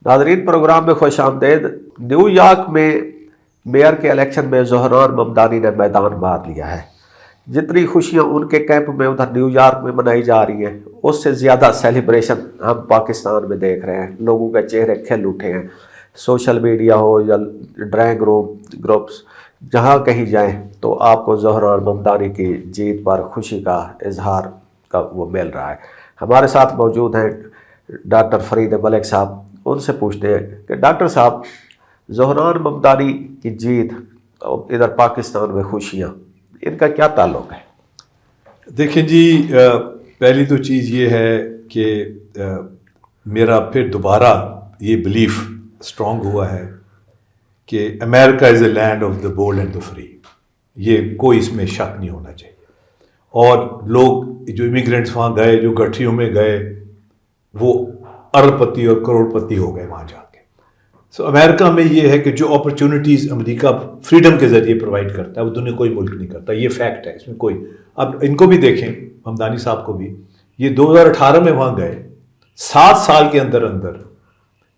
ناظرین پروگرام میں خوش آمدید۔ نیو یارک میں میئر کے الیکشن میں زہران ممدانی نے میدان مار لیا ہے۔ جتنی خوشیاں ان کے کیمپ میں ادھر نیو یارک میں منائی جا رہی ہیں، اس سے زیادہ سیلیبریشن ہم پاکستان میں دیکھ رہے ہیں۔ لوگوں کے چہرے کھل اٹھے ہیں، سوشل میڈیا ہو یا ڈرائنگ روم گروپس، جہاں کہیں جائیں تو آپ کو زہران ممدانی کی جیت پر خوشی کا اظہار کا وہ مل رہا ہے۔ ہمارے ساتھ موجود ہیں ڈاکٹر فرید ملک صاحب۔ ان سے پوچھتے ہیں کہ ڈاکٹر صاحب، زہران ممدانی کی جیت، ادھر پاکستان میں خوشیاں، ان کا کیا تعلق ہے؟ دیکھیں جی، پہلی تو چیز یہ ہے کہ میرا پھر دوبارہ یہ بلیف اسٹرانگ ہوا ہے کہ America is a land of the bold and the free. یہ کوئی اس میں شک نہیں ہونا چاہیے۔ اور لوگ جو امیگرینٹس وہاں گئے، جو گٹھریوں میں گئے، وہ ارب پتی اور کروڑ پتی ہو گئے وہاں جا کے۔ سو امریکہ میں یہ ہے کہ جو اپرچونٹیز امریکہ فریڈم کے ذریعے پرووائڈ کرتا ہے وہ دنیا کوئی ملک نہیں کرتا۔ یہ فیکٹ ہے، اس میں کوئی، اب ان کو بھی دیکھیں، ممدانی صاحب کو بھی، یہ 2018 میں وہاں گئے، 7 سال کے اندر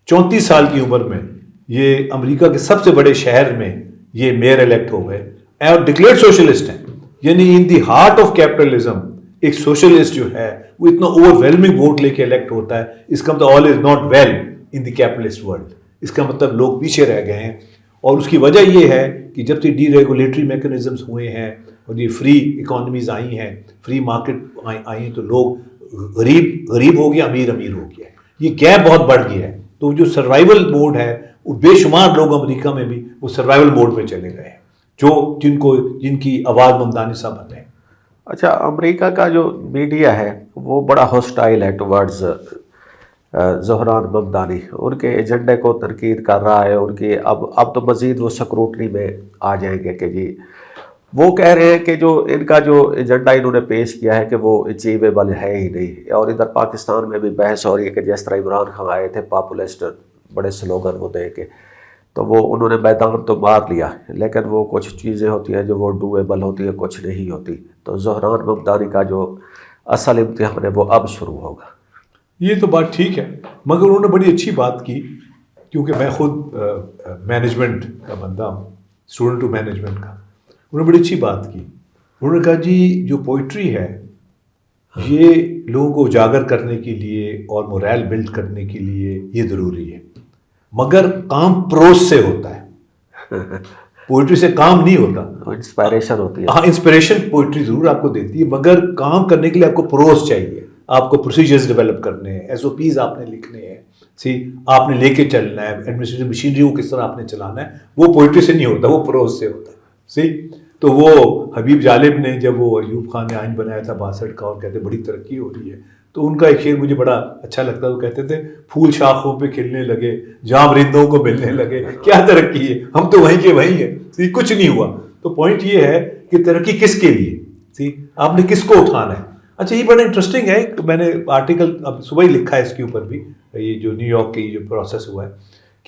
34 سال کی عمر میں یہ امریکہ کے سب سے بڑے شہر میں یہ میئر الیکٹ ہو گئے اور ڈکلیئرڈ سوشلسٹ ہیں۔ یعنی ان دی ہارٹ آف کیپٹلزم ایک سوشلسٹ جو ہے وہ اتنا اوور ویلمنگ ووٹ لے کے الیکٹ ہوتا ہے، اس کا مطلب all is not well in the capitalist world. اس کا مطلب لوگ پیچھے رہ گئے ہیں، اور اس کی وجہ یہ ہے کہ جب سے ڈی ریگولیٹری میکنزمز ہوئے ہیں اور یہ فری اکانومیز آئی ہیں، فری مارکیٹ آئی ہیں، تو لوگ غریب ہو گیا، امیر ہو گیا، یہ گیپ بہت بڑھ گیا ہے۔ تو جو سروائیول موڈ ہے، وہ بے شمار لوگ امریکہ میں بھی وہ سروائیول موڈ میں چلے گئے ہیں، جن کی آواز ممدانی صاحب بنے۔ اچھا، امریکہ کا جو میڈیا ہے وہ بڑا ہوسٹائل ہے ٹورڈز زہران ممدانی، ان کے ایجنڈے کو تنقید کر رہا ہے، ان کی اب تو مزید وہ سکروٹنی میں آ جائیں گے کہ جی، وہ کہہ رہے ہیں کہ جو ان کا جو ایجنڈا انہوں نے پیش کیا ہے کہ وہ اچیویبل ہے ہی نہیں۔ اور ادھر پاکستان میں بھی بحث ہو رہی ہے کہ جس طرح عمران خان آئے تھے پاپولسٹ بڑے سلوگن وہ دے کے، تو وہ انہوں نے میدان تو مار لیا، لیکن وہ کچھ چیزیں ہوتی ہیں جو وہ ڈویبل ہوتی ہیں، کچھ نہیں ہوتی۔ تو زہران ممدانی کا جو اصل امتحان ہے وہ اب شروع ہوگا۔ یہ تو بات ٹھیک ہے، مگر انہوں نے بڑی اچھی بات کی، کیونکہ میں خود مینجمنٹ کا بندہ ہوں، اسٹوڈنٹ ہوں مینجمنٹ کا۔ انہوں نے بڑی اچھی بات کی، انہوں نے کہا جی جو پوئٹری ہے یہ لوگوں کو اجاگر کرنے کے لیے اور مورائل بلڈ کرنے کے لیے یہ ضروری ہے، مگر کام پروز سے ہوتا ہے، پوئٹری سے کام نہیں ہوتا۔ انسپائریشن ہوتی ہے، ہاں، انسپریشن پوئٹری ضرور آپ کو دیتی ہے، مگر کام کرنے کے لیے آپ کو پروز چاہیے، آپ کو پروسیجرز ڈیولپ کرنے ہیں، ایس او پیز آپ نے لکھنے ہیں، آپ نے لے کے چلنا ہے، ایڈمنسٹریٹو مشینری کو کس طرح آپ نے چلانا ہے، وہ پوئٹری سے نہیں ہوتا، وہ پروز سے ہوتا ہے۔ تو وہ حبیب جالب نے جب وہ ایوب خان نے آئین بنایا تھا 62 کا، اور کہتے بڑی ترقی ہو رہی ہے، تو ان کا ایک شعر مجھے بڑا اچھا لگتا ہے، وہ کہتے تھے پھول شاخوں پہ کھلنے لگے، جام رندوں کو ملنے لگے، کیا ترقی ہے، ہم تو وہیں کے وہیں ہیں، کچھ نہیں ہوا۔ تو پوائنٹ یہ ہے کہ ترقی کس کے لیے، آپ نے کس کو اٹھانا ہے۔ اچھا، یہ بڑا انٹرسٹنگ ہے، میں نے آرٹیکل اب صبح ہی لکھا ہے اس کے اوپر بھی، یہ جو نیو یارک کی جو پروسیس ہوا ہے،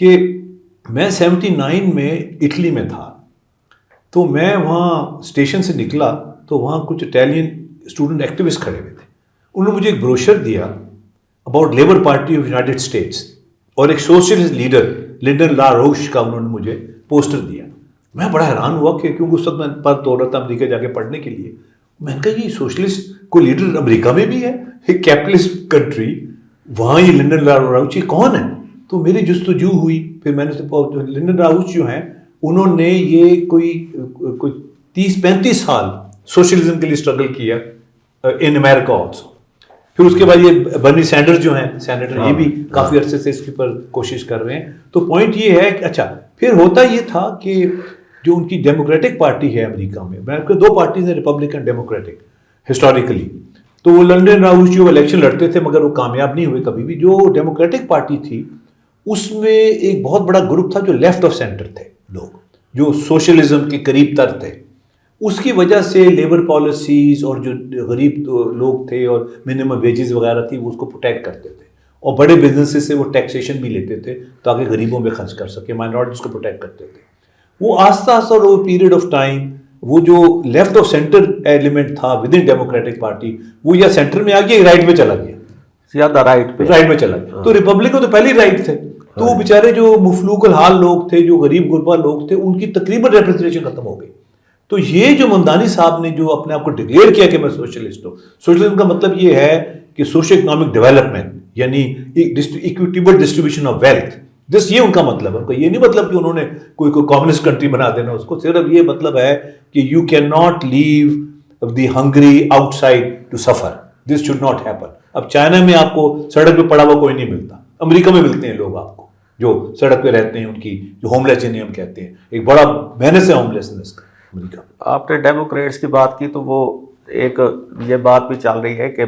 کہ میں 79 میں اٹلی میں تھا، تو میں وہاں اسٹیشن سے نکلا تو وہاں کچھ اٹیلین اسٹوڈنٹ ایکٹیوسٹ کھڑے ہوئے تھے، انہوں نے مجھے ایک بروشر دیا about labour party of United States, اور ایک سوشلسٹ لیڈر لنڈن لا روش کا انہوں نے مجھے پوسٹر دیا۔ میں بڑا حیران ہوا کہ کیونکہ اس وقت میں پر دور تھا امریکہ جا کے پڑھنے کے لیے، میں نے کہا یہ سوشلسٹ کو لیڈر امریکہ میں بھی ہے، ایک کیپٹلسٹ کنٹری، وہاں یہ لنڈن لا روش کون ہے؟ تو میری جستجو ہوئی، پھر میں نے لنڈن لا روش جو ہیں انہوں نے یہ کوئی 30-35 سال سوشلزم کے لیے اسٹرگل کیا ان امریکہ آلسو۔ پھر اس کے بعد یہ برنی سینڈرز جو ہیں سینیٹر، یہ بھی کافی عرصے سے اس کے اوپر کوشش کر رہے ہیں۔ تو پوائنٹ یہ ہے کہ اچھا، پھر ہوتا یہ تھا کہ جو ان کی ڈیموکریٹک پارٹی ہے امریکہ میں، امریکہ 2 پارٹیز ہیں، ریپبلکن ڈیموکریٹک ہسٹوریکلی، تو وہ لنڈن راؤس جو الیکشن لڑتے تھے مگر وہ کامیاب نہیں ہوئے کبھی بھی۔ جو ڈیموکریٹک پارٹی تھی اس میں ایک بہت بڑا گروپ تھا جو لیفٹ آف سینٹر تھے، لوگ جو سوشلزم کے قریب تر تھے، اس کی وجہ سے لیبر پالیسیز اور جو غریب لوگ تھے اور منیمم ویجز وغیرہ تھی وہ اس کو پروٹیکٹ کرتے تھے، اور بڑے بزنسز سے وہ ٹیکسیشن بھی لیتے تھے تاکہ غریبوں میں خرچ کر سکے، مائنورٹیز کو پروٹیکٹ کرتے تھے۔ وہ آہستہ آہستہ اور پیریڈ آف ٹائم وہ جو لیفٹ آف سینٹر ایلیمنٹ تھا ود ان ڈیموکریٹک پارٹی، وہ یا سینٹر میں آ گیا یا رائٹ میں چلا گیا، زیادہ رائٹ میں چلا گیا۔ تو ریپبلک کو تو پہلے ہی رائٹ تھے، تو وہ بیچارے جو مفلوق الحال لوگ تھے, جو غریب غربا لوگ تھے, ان کی تقریباً ریپرزنٹیشن ختم ہو گئی. تو یہ جو ممدانی صاحب نے جو اپنے آپ کو ڈکلیئر کیا کہ میں سوشلسٹ ہوں, سوشلزم کا مطلب یہ ہے کہ سوشل اکنامک ڈیولپمنٹ, یعنی اکویٹیبل ڈسٹریبیوشن آف ویلتھ, جس یہ ان کا مطلب ہے. ان کا یہ نہیں مطلب کہ انہوں نے کوئی کمیونسٹ کنٹری بنا دینا اس کو, صرف یہ مطلب ہے کہ you can not leave the hungry outside to suffer, this should not happen. اب چائنا میں آپ کو سڑک پہ پڑا ہوا کوئی نہیں ملتا, امریکہ میں ملتے ہیں لوگ آپ کو جو سڑک پہ رہتے ہیں, ان کی جو ہوم لیس جنہیں ہم کہتے ہیں, ایک بڑا محنت سے ہوم لیسنس کا امریکہ. آپ نے ڈیموکریٹس کی بات کی تو وہ ایک یہ بات بھی چل رہی ہے کہ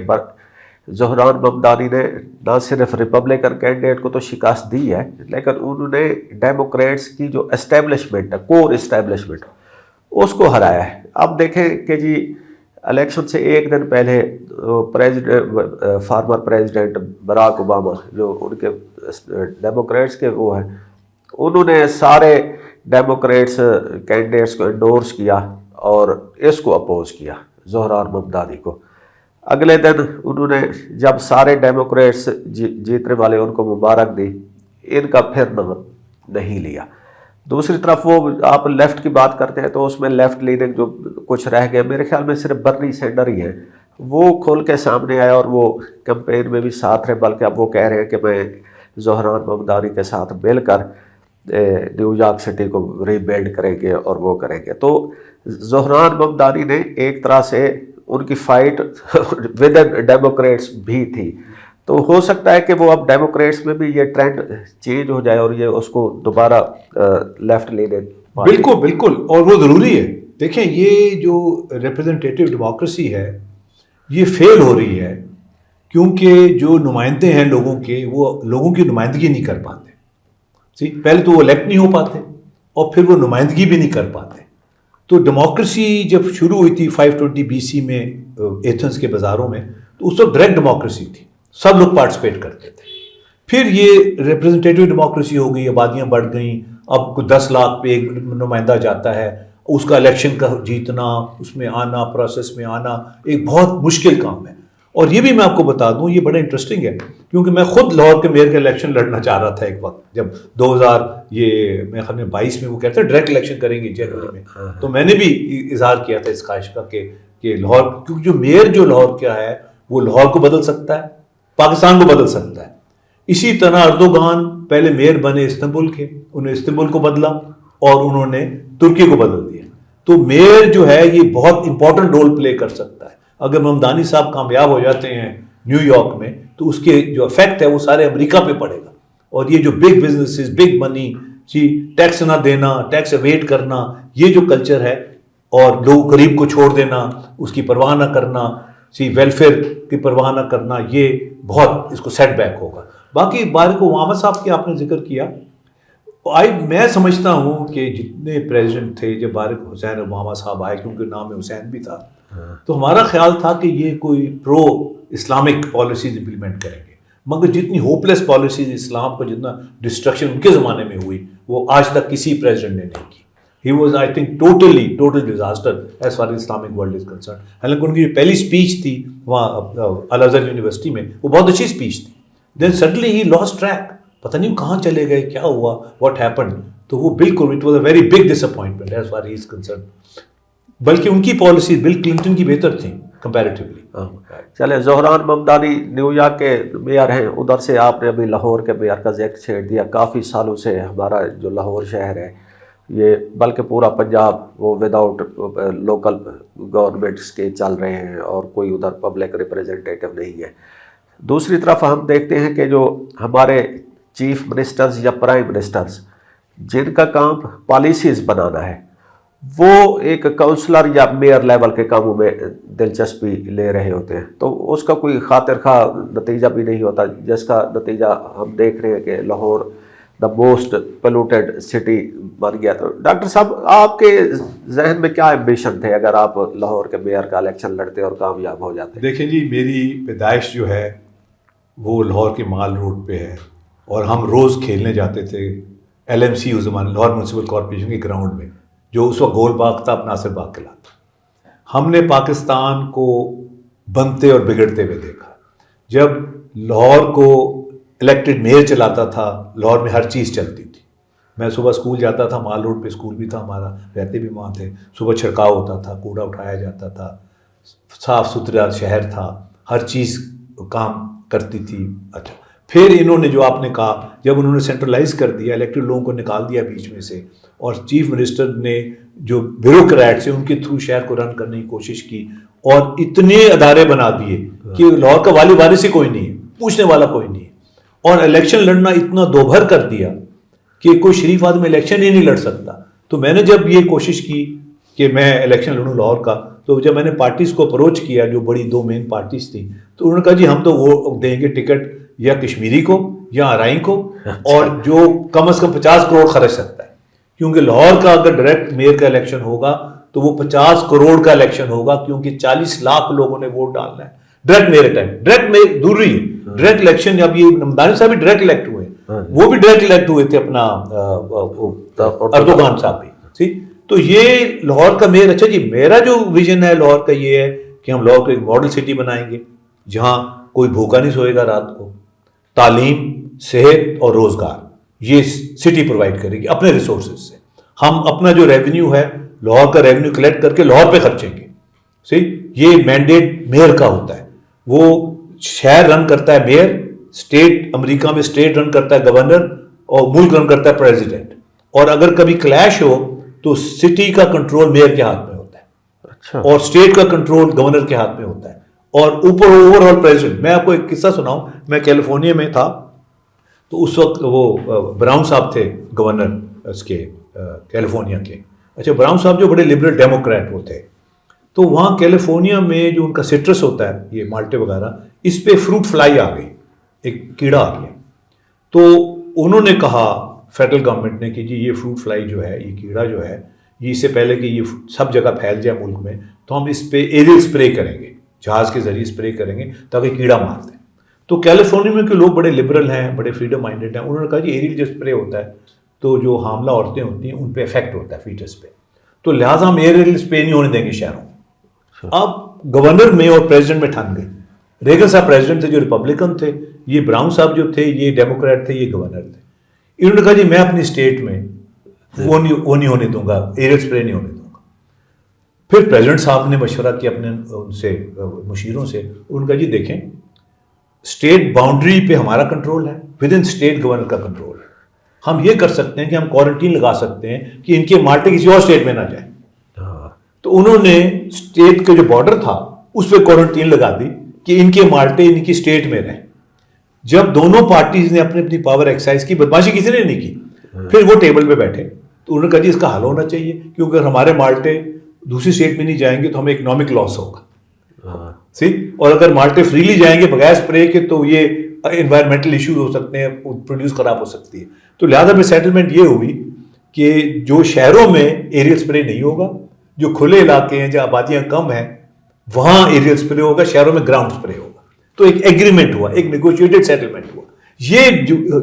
زہران ممدانی نے نہ صرف ریپبلکن کینڈیڈیٹ کو تو شکست دی ہے, لیکن انہوں نے ڈیموکریٹس کی جو اسٹیبلشمنٹ ہے, کور اسٹیبلشمنٹ, اس کو ہرایا ہے. اب دیکھیں کہ جی الیکشن سے ایک دن پہلے فارمر پریزیڈنٹ براک اوباما جو ان کے ڈیموکریٹس کے وہ ہیں, انہوں نے سارے ڈیموکریٹس کینڈیڈیٹس کو انڈورس کیا اور اس کو اپوز کیا, زہران ممدانی کو. اگلے دن انہوں نے جب سارے ڈیموکریٹس جیتنے والے ان کو مبارک دی, ان کا پھر نام نہیں لیا. دوسری طرف وہ آپ لیفٹ کی بات کرتے ہیں تو اس میں لیفٹ لیننگ جو کچھ رہ گئے, میرے خیال میں صرف برنی سینڈر ہی ہیں, وہ کھول کے سامنے آیا اور وہ کمپین میں بھی ساتھ رہے, بلکہ اب وہ کہہ رہے ہیں کہ میں زہران ممدانی کے ساتھ مل کر نیو یارک سٹی کو ری بلڈ کریں گے اور وہ کریں گے. تو زہران ممدانی نے ایک طرح سے ان کی فائٹ ود ڈیموکریٹس بھی تھی, تو ہو سکتا ہے کہ وہ اب ڈیموکریٹس میں بھی یہ ٹرینڈ چینج ہو جائے اور یہ اس کو دوبارہ لیفٹ لینے. بالکل بالکل, اور وہ ضروری ہے. دیکھیں یہ جو ریپرزنٹیٹیو ڈیموکریسی ہے یہ فیل ہو رہی ہے کیونکہ جو نمائندے ہیں لوگوں کے, وہ لوگوں کی نمائندگی نہیں کر پاتے. پہلے تو وہ الیکٹ نہیں ہو پاتے اور پھر وہ نمائندگی بھی نہیں کر پاتے. تو ڈیموکریسی جب شروع ہوئی تھی 520 BC میں ایتھنز کے بازاروں میں, تو اس وقت ڈائریکٹ ڈیموکریسی تھی, سب لوگ پارٹیسپیٹ کرتے تھے. پھر یہ ریپرزنٹیٹیو ڈیموکریسی ہو گئی, آبادیاں بڑھ گئیں, اب کوئی 10 لاکھ پہ ایک نمائندہ جاتا ہے, اس کا الیکشن کا جیتنا, اس میں آنا, پروسیس میں آنا ایک بہت مشکل کام ہے. اور یہ بھی میں آپ کو بتا دوں, یہ بڑا انٹرسٹنگ ہے کیونکہ میں خود لاہور کے میئر کا الیکشن لڑنا چاہ رہا تھا ایک وقت, جب 2022 میں وہ کہتے ہیں ڈائریکٹ الیکشن کریں گے جنوری میں, تو میں نے بھی اظہار کیا تھا اس خواہش کا کہ لاہور, کیونکہ جو میئر جو لاہور کیا ہے وہ لاہور کو بدل سکتا ہے, پاکستان کو بدل سکتا ہے. اسی طرح اردوغان پہلے میئر بنے استنبول کے, انہوں نے استنبول کو بدلا اور انہوں نے ترکی کو بدل دیا. تو میئر جو ہے یہ بہت امپورٹنٹ رول پلے کر سکتا ہے. اگر ممدانی صاحب کامیاب ہو جاتے ہیں نیو یارک میں تو اس کے جو افیکٹ ہے وہ سارے امریکہ پہ پڑے گا, اور یہ جو بگ بزنسز, بگ منی, ٹیکس نہ دینا, ٹیکس اویڈ کرنا, یہ جو کلچر ہے, اور لوگ غریب کو چھوڑ دینا, اس کی پرواہ نہ کرنا, ویلفیئر کی پرواہ نہ کرنا, یہ بہت اس کو سیٹ بیک ہوگا. باقی بارک اوباما صاحب کے آپ نے ذکر کیا, میں سمجھتا ہوں کہ جتنے پریزیڈنٹ تھے, جب بارک حسین اوباما صاحب آئے, کیونکہ نام حسین بھی تھا, تو ہمارا خیال تھا کہ یہ کوئی پرو اسلامک پالیسیز امپلیمنٹ کریں گے, مگر جتنی ہوپلیس پالیسیز اسلام کو, جتنا ڈسٹرکشن ان کے زمانے میں ہوئی, وہ آج تک کسی پریزیڈنٹ نے نہیں کی. He was I think total disaster as far Islamic world is concern. حالانکہ ان کی جو پہلی اسپیچ تھی وہاں الازہر یونیورسٹی میں, وہ بہت اچھی اسپیچ تھی. دین سڈنلی ہی لاسٹ ٹریک, پتہ نہیں کہاں چلے گئے, کیا ہوا, واٹ ہیپنڈ. تو وہ بالکل it was a very big dish appointment as for he is concern. بلکہ ان کی پالیسی بل کلنٹن کی بہتر تھیں کمپیریٹیولی. چلے, زہران ممدانی نیو یارک کے میئر ہیں, ادھر سے آپ نے ابھی لاہور کے میئر کا ذکر چھیڑ دیا. کافی سالوں سے ہمارا جو لاہور شہر ہے یہ, بلکہ پورا پنجاب, وہ وداؤٹ لوکل گورنمنٹس کے چل رہے ہیں اور کوئی ادھر پبلک ریپرزنٹیٹیو نہیں ہے. دوسری طرف ہم دیکھتے ہیں کہ جو ہمارے چیف منسٹرز یا پرائم منسٹرز جن کا کام پالیسیز بنانا ہے, وہ ایک کونسلر یا میئر لیول کے کاموں میں دلچسپی لے رہے ہوتے ہیں, تو اس کا کوئی خاطر خواہ نتیجہ بھی نہیں ہوتا, جس کا نتیجہ ہم دیکھ رہے ہیں کہ Lahore the most polluted city بن گیا. تو ڈاکٹر صاحب, آپ کے ذہن میں کیا ایمبیشن تھے اگر آپ لاہور کے میئر کا الیکشن لڑتے اور کامیاب ہو جاتے؟ دیکھیں جی, میری پیدائش جو ہے وہ لاہور کے مال روڈ پہ ہے, اور ہم روز کھیلنے جاتے تھے LMC اس زمانے لاہور میونسپل کارپوریشن کے گراؤنڈ میں, جو اس وقت گول باغ تھا, اب ناصر باغ کہلاتا. ہم نے پاکستان کو بنتے اور بگڑتے ہوئے دیکھا. جب لاہور کو الیکٹڈ میئر چلاتا تھا، لاہور میں ہر چیز چلتی تھی. میں صبح اسکول جاتا تھا، مال روڈ پہ اسکول بھی تھا ہمارا، رہتے بھی وہاں تھے. صبح چھڑکاؤ ہوتا تھا، کوڑا اٹھایا جاتا تھا، صاف ستھرا شہر تھا، ہر چیز کام کرتی تھی. اچھا پھر انہوں نے جو آپ نے کہا، جب انہوں نے سینٹرلائز کر دیا، الیکٹڈ لوگوں کو نکال دیا بیچ میں سے، اور چیف منسٹر نے جو بیوروکریٹس ہیں ان کے تھرو شہر کو رن کرنے کی کوشش کی، اور اتنے ادارے بنا دیے کہ لاہور کا والی وارث ہی کوئی نہیں ہے، پوچھنے والا کوئی نہیں ہے. اور الیکشن لڑنا اتنا دوبھر کر دیا کہ کوئی شریف آدمی الیکشن ہی نہیں لڑ سکتا. تو میں نے جب یہ کوشش کی کہ میں الیکشن لڑوں لاہور کا، تو جب میں نے پارٹیز کو اپروچ کیا، جو بڑی 2 مین پارٹیز تھیں، تو انہوں نے کہا جی ہم تو وہ دیں گے ٹکٹ یا کشمیری کو یا آرائیں کو، اور جو کم از کم 50 کروڑ خرچ سکتا ہے. کیونکہ لاہور کا اگر ڈائریکٹ میئر کا الیکشن ہوگا تو وہ 50 کروڑ کا الیکشن ہوگا، کیونکہ 40 لاکھ لوگوں نے ووٹ ڈالنا ہے. Direct mayor time, direct mayor دور رہی ہے، ڈائریکٹ الیکشن. اب یہ نمدانی صاحب بھی ڈائریکٹ الیکٹ ہوئے، وہ بھی ڈائریکٹ الیکٹ ہوئے تھے اپنا اردوغان صاحب بھی. تو یہ لاہور کا میئر. اچھا جی میرا جو ویژن ہے لاہور کا یہ ہے کہ ہم لاہور کو ایک ماڈل سٹی بنائیں گے جہاں کوئی بھوکا نہیں سوئے گا رات کو. تعلیم، صحت اور روزگار یہ سٹی پرووائڈ کرے گی اپنے ریسورسز سے. ہم اپنا جو ریونیو ہے لاہور کا ریونیو کلیکٹ کر کے لاہور پہ خرچیں گے. صحیح، یہ مینڈیٹ میئر کا ہوتا ہے. وہ شہر رن کرتا ہے میئر، اسٹیٹ امریکہ میں اسٹیٹ رن کرتا ہے گورنر، اور ملک رن کرتا ہے پریزیڈنٹ. اور اگر کبھی کلیش ہو تو سٹی کا کنٹرول میئر کے ہاتھ میں ہوتا ہے. اچھا. اور اسٹیٹ کا کنٹرول گورنر کے ہاتھ میں ہوتا ہے، اور اوپر اوور آل پریزیڈنٹ. میں آپ کو ایک قصہ سناؤں. میں کیلیفورنیا میں تھا تو اس وقت وہ براؤن صاحب تھے گورنر اس کے کیلیفورنیا کے. اچھا براؤن صاحب جو بڑے لبرل ڈیموکریٹ وہ تھے. تو وہاں کیلیفورنیا میں جو ان کا سٹرس ہوتا ہے یہ مالٹے وغیرہ، اس پہ فروٹ فلائی آ گئی، ایک کیڑا آ گیا. تو انہوں نے کہا فیڈرل گورنمنٹ نے کہ جی یہ فروٹ فلائی جو ہے، یہ کیڑا جو ہے، یہ اس سے پہلے کہ یہ سب جگہ پھیل جائے ملک میں، تو ہم اس پہ ایریل اسپرے کریں گے، جہاز کے ذریعے اسپرے کریں گے تاکہ کیڑا مار دیں. تو کیلیفورنیا میں کے لوگ بڑے لبرل ہیں، بڑے فریڈم مائنڈیڈ ہیں. انہوں نے کہا جی ایریل جو اسپرے ہوتا ہے تو جو حاملہ عورتیں ہوتی ہیں ان پہ افیکٹ ہوتا ہے فیٹس پہ، تو لہٰذا ہم ایریل اسپرے نہیں ہونے دیں گے شہروں میں. اب گورنر میں اور پریزیڈنٹ میں ٹھن گئے. ریگن صاحب پریزیڈنٹ تھے جو ریپبلکن تھے، یہ براؤن صاحب جو تھے یہ ڈیموکریٹ تھے، یہ گورنر تھے. انہوں نے کہا جی میں اپنی اسٹیٹ میں وہ نہیں ہونے دوں گا، ایریل اسپرے نہیں ہونے دوں گا. پھر پریزیڈنٹ صاحب نے مشورہ کیا اپنے ان سے مشیروں سے. انہوں نے کہا جی دیکھیں اسٹیٹ باؤنڈری پہ ہمارا کنٹرول ہے، ود ان اسٹیٹ گورنر کا کنٹرول ہے. ہم یہ کر سکتے ہیں کہ ہم کوارنٹین لگا سکتے ہیں کہ ان کے مالٹے کسی اور اسٹیٹ میں نہ جائیں. تو انہوں نے اسٹیٹ کا جو بارڈر تھا اس پہ کوارنٹین لگا دی کہ ان کے مالٹے ان کی اسٹیٹ میں رہیں. جب دونوں پارٹیز نے اپنی اپنی پاور ایکسرسائز کی، بدماشی کسی نے نہیں کی. پھر وہ ٹیبل پہ بیٹھے تو انہوں نے کہا جی اس کا حل ہونا چاہیے، کیونکہ اگر ہمارے مالٹے دوسری اسٹیٹ میں نہیں جائیں گے تو ہمیں اکنامک لاس ہوگا. اور اگر مالٹے فریلی جائیں گے بغیر اسپرے کے تو یہ انوائرمنٹل ایشوز ہو سکتے ہیں، پروڈیوس خراب ہو سکتی ہے. تو لہٰذا میں سیٹلمنٹ یہ ہوئی کہ جو شہروں میں ایریل اسپرے نہیں ہوگا، جو کھلے علاقے ہیں جہاں آبادیاں کم ہیں وہاں ایریل اسپرے ہوگا، شہروں میں گراؤنڈ اسپرے ہوگا. تو ایک ایگریمنٹ ہوا، ایک نیگوشیٹڈ سیٹلمنٹ ہوا. یہ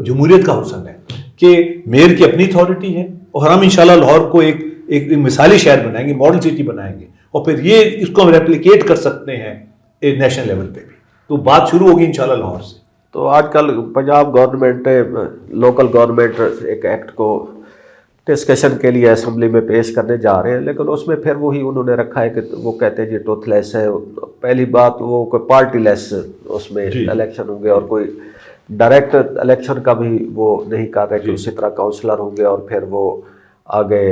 جمہوریت کا حسن ہے کہ میئر کی اپنی اتھارٹی ہے، اور ہم انشاءاللہ لاہور کو ایک مثالی شہر بنائیں گے، ماڈل سٹی بنائیں گے، اور پھر یہ اس کو ہم ریپلیکیٹ کر سکتے ہیں نیشنل لیول پہ بھی. تو بات شروع ہوگی انشاءاللہ لاہور سے. تو آج کل پنجاب گورنمنٹ لوکل گورنمنٹ ایک ایکٹ کو ڈسکشن کے لیے اسمبلی میں پیش کرنے جا رہے ہیں، لیکن اس میں پھر وہی انہوں نے رکھا ہے کہ وہ کہتے ہیں جی ٹوتھ لیس ہے. پہلی بات وہ کوئی پارٹی لیس اس میں الیکشن ہوں گے، اور کوئی ڈائریکٹ الیکشن کا بھی وہ نہیں کر رہے کہ اسی طرح کاؤنسلر ہوں گے اور پھر وہ آگے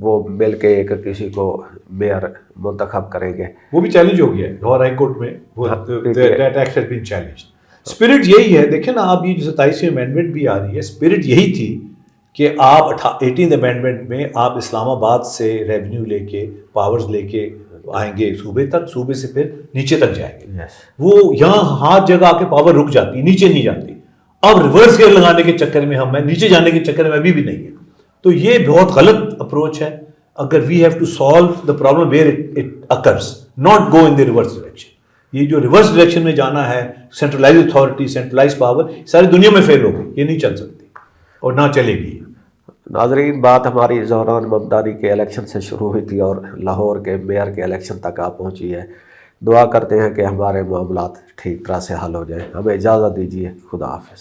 وہ مل کے ایک کسی کو میئر منتخب کریں گے. وہ بھی چیلنج ہو گیا ہے لاہور ہائی کورٹ میں. اسپرٹ یہی ہے. دیکھیں نا آپ، یہ جو 27ویں امینڈمنٹ بھی آ رہی ہے، اسپرٹ یہی تھی کہ آپ 18 امینڈمنٹ میں آپ اسلام آباد سے ریونیو لے کے پاورز لے کے آئیں گے صوبے تک، صوبے سے پھر نیچے تک جائیں گے. وہ یہاں ہاتھ جگہ آ کے پاور رک جاتی، نیچے نہیں جاتی. اب ریورس گیئر لگانے کے چکر میں ہم ہیں، نیچے جانے کے چکر میں ابھی بھی نہیں ہے. تو یہ بہت غلط اپروچ ہے. اگر we have to solve the problem where it occurs, not go in the reverse direction. یہ جو ریورس ڈائریکشن میں جانا ہے، سینٹرلائز اتھارٹی، سینٹرلائز پاور، ساری دنیا میں فیل ہو گئی. یہ نہیں چل سکتی اور نہ چلے گی. ناظرین، بات ہماری زہران ممدانی کے الیکشن سے شروع ہوئی تھی اور لاہور کے میئر کے الیکشن تک آپ پہنچی ہے. دعا کرتے ہیں کہ ہمارے معاملات ٹھیک طرح سے حل ہو جائیں. ہمیں اجازت دیجیے. خدا حافظ.